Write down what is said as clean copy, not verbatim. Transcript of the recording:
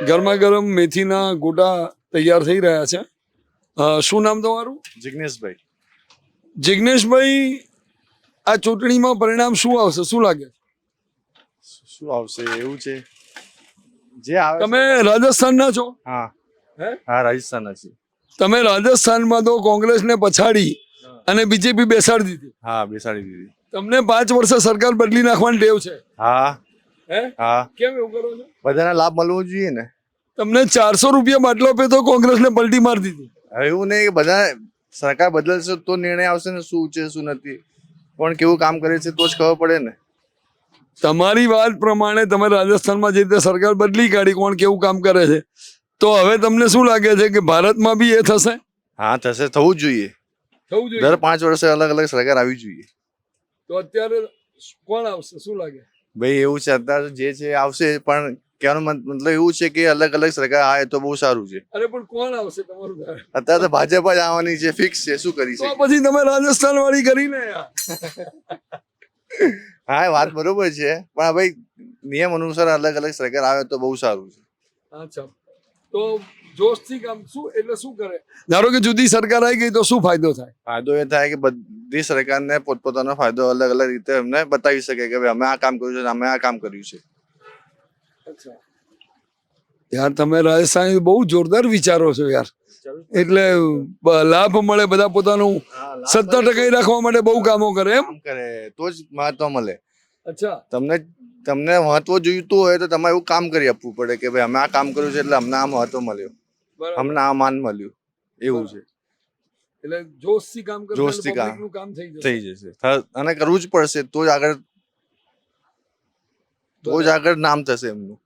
ગરમા ગરમ મેથીના ગોટા તૈયાર થઈ રહ્યા છે. શું નામ તમારું? જિગ્નેશભાઈ. જિગ્નેશભાઈ, આ ચૂંટણીમાં પરિણામ શું આવશે, શું લાગે? શું આવશે એવું છે જે આવે. તમે રાજસ્થાનના છો? હા હે? હા, રાજસ્થાનના છે. તમે રાજસ્થાનમાં તો કોંગ્રેસને પછાડી અને બીજેપી બેસાડી દીધી. હા, બેસાડી દીધી. તમને 5 વર્ષે સરકાર બદલી નાખવાની ટેવ છે. હા હે? હા, કેમ એવું કરો છો? બધાને લાભ મળવો જોઈએ ને. તમને 400 રૂપિયા બાટલો આપે તો કોંગ્રેસને પલટી મારી દીધી. હવે એવું નહીં કે બધા સરકાર બદલશે તો નિર્ણય આવશે ને શું છે શું નથી, પણ કેવું કામ કરે છે તો જ ખબર પડે ને. તમારી વાત પ્રમાણે તમે રાજસ્થાનમાં જે રીતે સરકાર બદલી કાઢી, કોણ કેવું કામ કરે છે, તો હવે તમને શું લાગે છે કે ભારતમાં બી એ થશે? હા, થશે, થવું જ જોઈએ. થવું જોઈએ. દર 5 વર્ષે અલગ અલગ સરકાર આવી જોઈએ. તો અત્યારે કોણ આવશે, શું લાગે? ભાઈ એવું છે, અત્યારે જે છે આવશે, પણ કહેવાનો મતલબ એવું છે કે અલગ અલગ સરકાર આવે તો બહુ સારું છે. અરે પણ કોણ આવશે તમારું? અત્યારે તો ભાજપ જ આવવાની છે, ફિક્સ છે, શું કરી તો શકે. પછી તમે રાજસ્થાન વાળી કરીને યાર. હા, એ વાત બરોબર છે, પણ ભાઈ નિયમ અનુસાર અલગ અલગ સરકાર આવે તો બહુ સારું છે. અચ્છા, તો જોશથી કામ શું એટલે શું કરે? ધારો કે જુદી સરકાર આવી ગઈ તો શું ફાયદો થાય? ફાયદો એ થાય કે બધી સરકારને પોતપોતાનો ફાયદો અલગ અલગ રીતે એમને બતાવી શકે કે ભાઈ અમે આ કામ કર્યું છે, અમે આ કામ કર્યું છે. અચ્છા યાર, તમે રાજસ્થાન બહુ જોરદાર વિચારો છો યાર. એટલે લાભ મળે, બધા પોતાનું સત્તા ટકાઈ રાખવા માટે બહુ કામો કરે એમ. કામ કરે તો જ મહત્વ મળે. અચ્છા, તમને મહત્વ જોઈતું હોય તો તમારે એવું કામ કરી આપવું પડે કે ભાઈ અમે આ કામ કર્યું છે એટલે અમને આ મહત્વ મળ્યું, બરાબર. અમને આ માન મળ્યું, એવું છે. એટલે જોશથી કામ કરે, જોશથી કામ પબ્લિકનું કામ થઈ જશે. થઈ જશે અને કરવું જ પડશે તો જ આગળ નામ થશે એમનું.